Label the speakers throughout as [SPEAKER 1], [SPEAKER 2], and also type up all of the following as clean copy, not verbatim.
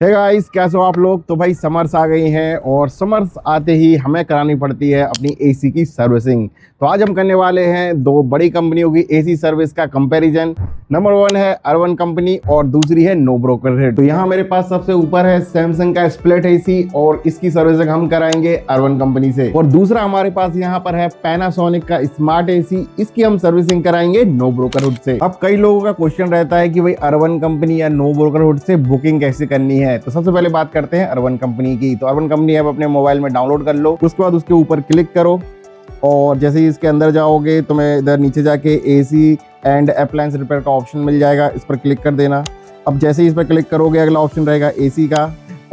[SPEAKER 1] Hey guys, कैसे हो आप लोग। तो भाई समर्स आ गई हैं और समर्स आते ही हमें करानी पड़ती है अपनी एसी की सर्विसिंग। तो आज हम करने वाले हैं दो बड़ी कंपनियों की एसी सर्विस का कंपैरिजन। नंबर 1 है अर्बन कंपनी और दूसरी है नो ब्रोकर रेट। तो यहाँ मेरे पास सबसे ऊपर है सैमसंग का स्प्लिट एसी और इसकी सर्विसिंग हम कराएंगे अर्बन कंपनी से। और दूसरा हमारे पास यहाँ पर है पैनासोनिक का स्मार्ट एसी, इसकी हम सर्विसिंग कराएंगे नो ब्रोकरहुड से। अब कई लोगों का क्वेश्चन रहता है कि भाई अर्बन कंपनी या नो ब्रोकरहुड से बुकिंग कैसे करनी है। तो सबसे पहले बात करते हैं अर्बन कंपनी की। तो अर्बन कंपनी ऐप अपने मोबाइल में डाउनलोड कर लो, उसके बाद उसके ऊपर क्लिक करो और जैसे ही इसके अंदर जाओगे तो मैं इधर नीचे जाके एसी एंड अप्लायंस रिपेयर का ऑप्शन मिल जाएगा, इस पर क्लिक कर देना। अब जैसे ही इस पर क्लिक करोगे अगला ऑप्शन रहेगा एसी का,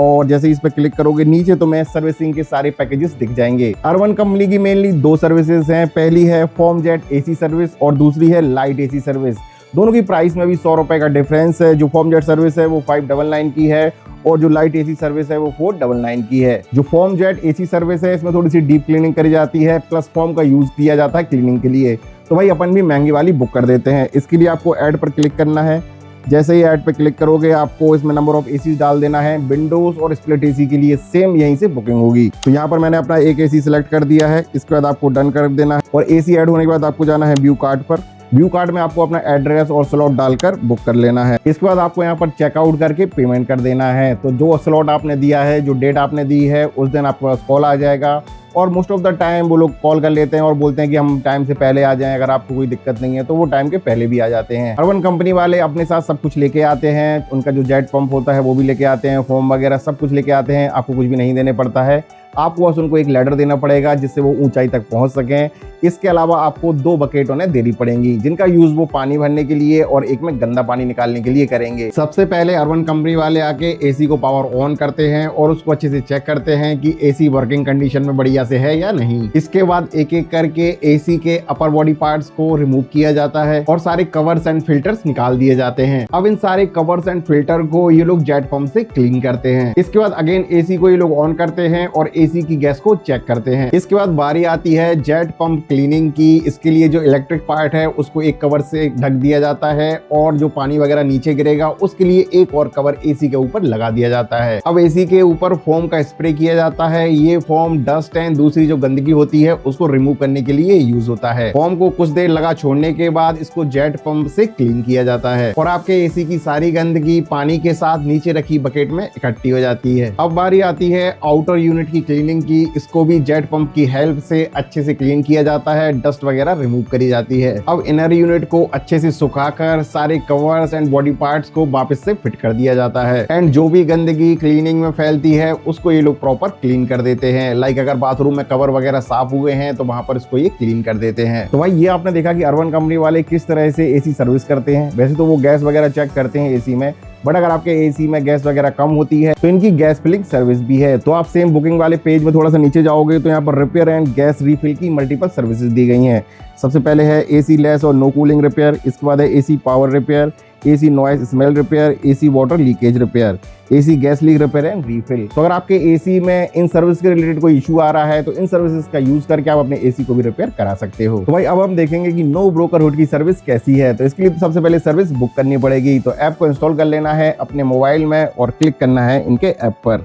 [SPEAKER 1] और जैसे ही इस पर क्लिक करोगे नीचे तो मैं सर्विसिंग के सारे पैकेजेस दिख जाएंगे। अर्बन कंपनी की मेनली दो सर्विसेज हैं, पहली है फॉर्म जेट एसी सर्विस और दूसरी है लाइट एसी सर्विस। दोनों की प्राइस में भी 100 रुपए का डिफरेंस है। जो फॉर्म जेट सर्विस है वो 599 की है और जो लाइट एसी सर्विस है वो 499 की है। जो फॉर्म जेट एसी सर्विस है इसमें थोड़ी सी डीप क्लीनिंग करी जाती है, प्लस फॉर्म का यूज किया जाता है क्लीनिंग के लिए। तो भाई अपन भी महंगी वाली बुक कर देते हैं। इसके लिए आपको ऐड पर क्लिक करना है। जैसे ही ऐड पे क्लिक करोगे आपको इसमें नंबर ऑफ एसी डाल देना है। विंडोज और स्प्लिट एसी के लिए सेम यहीं से बुकिंग होगी। तो यहाँ पर मैंने अपना एक एसी सिलेक्ट कर दिया है, इसके बाद आपको डन कर देना है और एसी ऐड होने के बाद आपको जाना है व्यू कार्ड पर। व्यू कार्ड में आपको अपना एड्रेस और स्लॉट डालकर बुक कर लेना है। इसके बाद आपको यहाँ पर चेकआउट करके पेमेंट कर देना है। तो जो स्लॉट आपने दिया है, जो डेट आपने दी है, उस दिन आपके पास कॉल आ जाएगा और मोस्ट ऑफ द टाइम वो लोग कॉल कर लेते हैं और बोलते हैं कि हम टाइम से पहले आ जाएं। अगर आपको कोई दिक्कत नहीं है तो वो टाइम के पहले भी आ जाते हैं। अर्बन कंपनी वाले अपने साथ सब कुछ लेके आते हैं, उनका जो जेट पंप होता है वो भी लेके आते हैं, फॉर्म वगैरह सब कुछ लेके आते हैं। आपको कुछ भी नहीं देने पड़ता है, आपको बस उनको एक लेटर देना पड़ेगा जिससे वो ऊंचाई तक पहुंच सकें। इसके अलावा आपको 2 बकेट उन्हें देनी पड़ेंगी जिनका यूज वो पानी भरने के लिए और एक में गंदा पानी निकालने के लिए करेंगे। सबसे पहले अर्बन कंपनी वाले आके एसी को पावर ऑन करते हैं और उसको अच्छे से चेक करते हैं कि एसी वर्किंग कंडीशन में बढ़िया से है या नहीं। इसके बाद एक एक करके एसी के अपर बॉडी पार्ट्स को रिमूव किया जाता है और सारे कवर्स एंड फिल्टर्स निकाल दिए जाते हैं। अब इन सारे कवर्स एंड फिल्टर को ये लोग जेट पंप से क्लीन करते हैं। इसके बाद अगेन एसी को ये लोग ऑन करते हैं और एसी की गैस को चेक करते हैं। इसके बाद बारी आती है जेट पंप क्लीनिंग की। इसके लिए जो इलेक्ट्रिक पार्ट है उसको एक कवर से ढक दिया जाता है और जो पानी वगैरह नीचे गिरेगा उसके लिए एक और कवर एसी के ऊपर लगा दिया जाता है। अब एसी के ऊपर फोम का स्प्रे किया जाता है। ये फोम डस्ट एंड दूसरी जो गंदगी होती है उसको रिमूव करने के लिए यूज होता है। फोम को कुछ देर लगा छोड़ने के बाद इसको जेट पंप से क्लीन किया जाता है और आपके एसी की सारी गंदगी पानी के साथ नीचे रखी बकेट में इकट्ठी हो जाती है। अब बारी आती है आउटर यूनिट की क्लीनिंग की। इसको भी जेट पंप की हेल्प से अच्छे से क्लीन किया जाता है, डस्ट वगैरह रिमूव करी जाती है। अब इनर यूनिट को अच्छे से सुखाकर सारे कवर्स एंड बॉडी पार्ट्स को वापस से फिट कर दिया जाता है एंड जो भी गंदगी क्लीनिंग में फैलती है उसको ये लोग प्रॉपर क्लीन कर देते हैं। लाइक अगर बाथरूम में कवर वगैरह साफ हुए हैं तो वहां पर इसको ये क्लीन कर देते हैं। तो भाई ये आपने देखा कि अर्बन कंपनी वाले किस तरह से एसी सर्विस करते हैं। वैसे तो वो गैस वगैरह चेक करते हैं एसी में, बट अगर आपके एसी में गैस वगैरह कम होती है तो इनकी गैस फिलिंग सर्विस भी है। तो आप सेम बुकिंग वाले पेज में थोड़ा सा नीचे जाओगे तो यहाँ पर रिपेयर एंड गैस रीफिल की मल्टीपल सर्विसेज दी गई हैं। सबसे पहले है एसी लेस और नो कूलिंग रिपेयर, इसके बाद है AC power repair, AC noise smell repair, AC water leakage repair, AC gas leak repair and refill. तो अगर आपके एसी में इन सर्विस के रिलेटेड कोई इशू आ रहा है तो इन सर्विसेज का यूज करके आप अपने एसी को भी रिपेयर करा सकते हो। तो भाई अब हम देखेंगे कि नो ब्रोकरहुड की सर्विस कैसी है। तो इसके लिए तो सबसे पहले सर्विस बुक करनी पड़ेगी। तो ऐप को इंस्टॉल कर लेना है अपने मोबाइल में और क्लिक करना है इनके ऐप पर।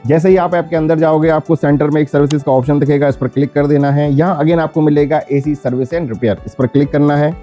[SPEAKER 1] जैसे ही आप ऐप के अंदर जाओगे आपको सेंटर में एक सर्विसेज का ऑप्शन दिखेगा, इस पर क्लिक कर देना है। यहाँ अगेन आपको मिलेगा एसी सर्विस एंड रिपेयर, इस पर क्लिक करना है।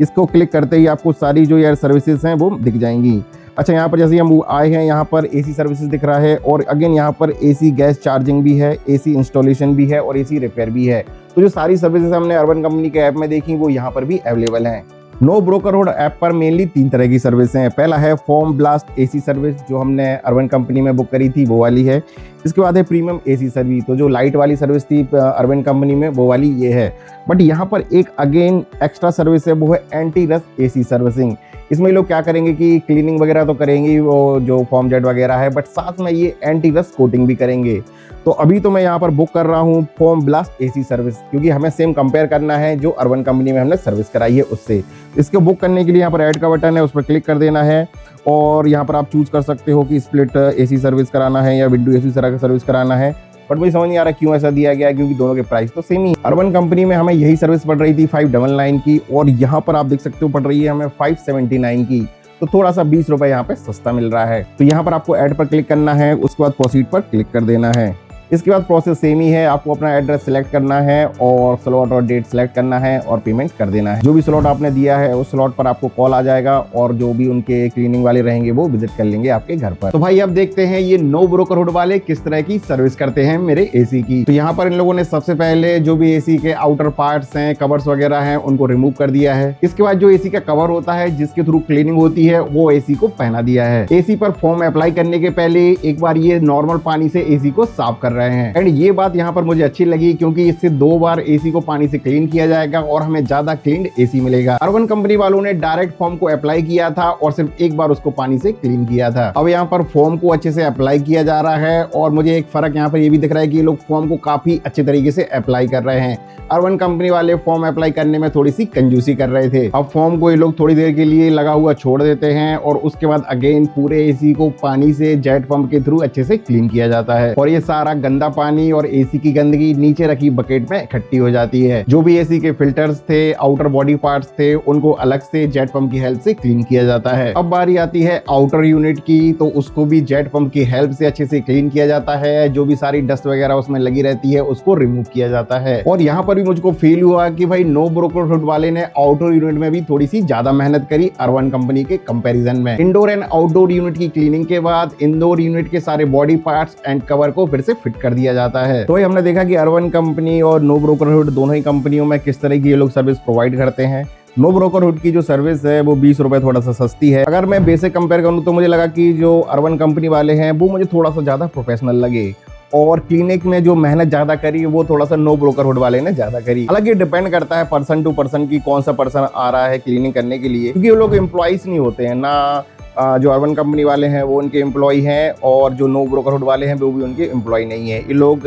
[SPEAKER 1] इसको क्लिक करते ही आपको सारी जो यार सर्विसेज हैं वो दिख जाएंगी। अच्छा, यहाँ पर जैसे हम आए हैं यहाँ पर एसी सर्विसेज दिख रहा है और अगेन यहाँ पर एसी गैस चार्जिंग भी है, एसी इंस्टॉलेशन भी है और एसी रिपेयर भी है। तो जो सारी सर्विसेज हमने अर्बन कंपनी के ऐप में देखी वो यहाँ पर भी अवेलेबल हैं। नो ब्रोकरहुड ऐप पर मेनली 3 तरह की सर्विस हैं। पहला है फॉर्म ब्लास्ट एसी सर्विस, जो हमने अर्बन कंपनी में बुक करी थी वो वाली है। इसके बाद है प्रीमियम एसी सर्विस, तो जो लाइट वाली सर्विस थी अर्बन कंपनी में वो वाली ये है। बट यहाँ पर एक अगेन एक्स्ट्रा सर्विस है, वो है एंटी रस्ट एसी सर्विसिंग। इसमें लोग क्या करेंगे कि क्लीनिंग वगैरह तो करेंगे वो जो फॉर्म जेट वगैरह है, बट साथ में ये एंटी रस्ट कोटिंग भी करेंगे। तो अभी तो मैं यहाँ पर बुक कर रहा हूँ फॉर्म ब्लास्ट एसी सर्विस, क्योंकि हमें सेम कंपेयर करना है जो अर्बन कंपनी में हमने सर्विस कराई है उससे। इसको बुक करने के लिए यहाँ पर ऐड का बटन है, उस पर क्लिक कर देना है और यहाँ पर आप चूज कर सकते हो कि स्प्लिट एसी सर्विस कराना है या विंडो एसी सर्विस कराना है। बट मुझे समझ नहीं आ रहा क्यों ऐसा दिया गया है, क्योंकि दोनों के प्राइस तो सेम ही। अर्बन कंपनी में हमें यही सर्विस पड़ रही थी 599 की और यहाँ पर आप देख सकते हो पड़ रही है हमें 579 की। तो थोड़ा सा 20 रुपए यहाँ पे सस्ता मिल रहा है। तो यहाँ पर आपको ऐड पर क्लिक करना है, उसके बाद प्रोसीड पर क्लिक कर देना है। इसके बाद प्रोसेस सेम ही है, आपको अपना एड्रेस सेलेक्ट करना है और स्लॉट और डेट सेलेक्ट करना है और पेमेंट कर देना है। जो भी स्लॉट आपने दिया है उस स्लॉट पर आपको कॉल आ जाएगा और जो भी उनके क्लीनिंग वाले रहेंगे वो विजिट कर लेंगे आपके घर पर। तो भाई अब देखते हैं ये नो ब्रोकरहुड वाले किस तरह की सर्विस करते हैं मेरे एसी की। तो यहाँ पर इन लोगों ने सबसे पहले जो भी एसी के आउटर पार्ट्स हैं, कवर्स वगैरह हैं, उनको रिमूव कर दिया है। इसके बाद जो एसी का कवर होता है जिसके थ्रू क्लीनिंग होती है वो एसी को पहना दिया है। एसी पर फोम अप्लाई करने के पहले एक बार ये नॉर्मल पानी से एसी को साफ कर रहे हैं। एंड ये बात यहाँ पर मुझे अच्छी लगी क्योंकि इससे 2 बार एसी को पानी से क्लीन किया जाएगा और हमें ज्यादा क्लीन एसी मिलेगा। अर्बन कंपनी वालों ने डायरेक्ट फोम को अप्लाई किया था और सिर्फ एक बार उसको पानी से क्लीन किया था। अब यहाँ पर फोम को अच्छे से अप्लाई किया जा रहा है और मुझे एक फर्क यहाँ पर ये भी दिख रहा है कि ये लोग फोम को काफी अच्छे तरीके से अप्लाई कर रहे हैं। अर्बन कंपनी वाले फोम अप्लाई करने में थोड़ी सी कंजूसी कर रहे थे। अब फोम को ये लोग थोड़ी देर के लिए लगा हुआ छोड़ देते हैं और उसके बाद अगेन पूरे एसी को पानी से जेट पंप के थ्रू अच्छे से क्लीन किया जाता है और ये सारा गंदा पानी और एसी की गंदगी नीचे रखी बकेट में इकट्ठी हो जाती है। जो भी एसी के फिल्टर्स थे, आउटर बॉडी पार्ट्स थे, उनको अलग से जेट पंप की हेल्प से क्लीन किया जाता है। अब बारी आती है आउटर यूनिट की, तो उसको भी जेट पंप की हेल्प से अच्छे से क्लीन किया जाता है। जो भी सारी डस्ट वगैरह उसमें लगी रहती है उसको रिमूव किया जाता है। और यहाँ पर भी मुझको फील हुआ कि भाई नो ब्रोकरहुड वाले ने आउटर यूनिट में भी थोड़ी सी ज्यादा मेहनत करी अर्बन कंपनी के कंपैरिजन में। इंडोर एंड आउटडोर यूनिट की क्लीनिंग के बाद इंडोर यूनिट के सारे बॉडी पार्ट्स एंड कवर को फिर से फिट कर दिया जाता है। तो हमने देखा कि अर्बन कंपनी और नो ब्रोकरहुड दोनों ही कंपनियों में किस तरह की ये लोग सर्विस प्रोवाइड करते हैं। नो ब्रोकरहुड की जो सर्विस है वो 20 रुपए थोड़ा सा सस्ती है। अगर मैं बेसिक कंपेयर करूं तो मुझे लगा कि जो अर्बन कंपनी वाले हैं वो मुझे थोड़ा सा ज्यादा प्रोफेशनल लगे और क्लिनिक में जो मेहनत ज्यादा करी वो थोड़ा सा नो ब्रोकरहुड वाले ने ज्यादा करी। हालांकि ये डिपेंड करता है पर्सन टू पर्सन की, कौन सा पर्सन आ रहा है क्लीनिंग करने के लिए, क्योंकि वो लोग एम्प्लॉइज नहीं होते हैं ना। जो अर्बन कंपनी वाले हैं वो उनके एम्प्लॉय हैं और जो नो ब्रोकरहुड वाले हैं वो भी उनके एम्प्लॉय नहीं है। ये लोग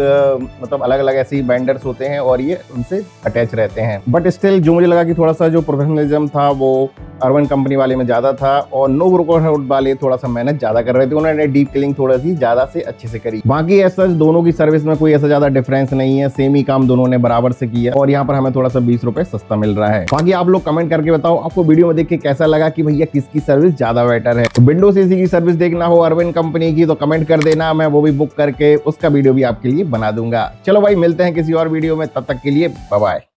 [SPEAKER 1] मतलब अलग अलग ऐसे ही वेंडर्स होते हैं और ये उनसे अटैच रहते हैं। बट स्टिल जो मुझे लगा कि थोड़ा सा जो प्रोफेशनलिज्म था वो अर्बन कंपनी वाले में ज्यादा था और नो ब्रोकरहुड वाले थोड़ा सा मेहनत ज्यादा कर रहे थे। उन्होंने डीप क्लीनिंग थोड़ा सी ज्यादा से अच्छे से करी। बाकी ऐसा दोनों की सर्विस में कोई ऐसा ज्यादा डिफरेंस नहीं है, सेम ही काम दोनों ने बराबर से किया और यहाँ पर हमें थोड़ा सा 20 रुपए सस्ता मिल रहा है। बाकी आप लोग कमेंट करके बताओ आपको वीडियो में देख के कैसा लगा कि भैया किसकी सर्विस ज्यादा बेटर है। विंडोज एसी की सर्विस देखना हो अर्बन कंपनी की तो कमेंट कर देना, मैं वो भी बुक करके उसका वीडियो भी आपके लिए बना दूंगा। चलो भाई मिलते हैं किसी और वीडियो में, तब तक के लिए बाय बाय।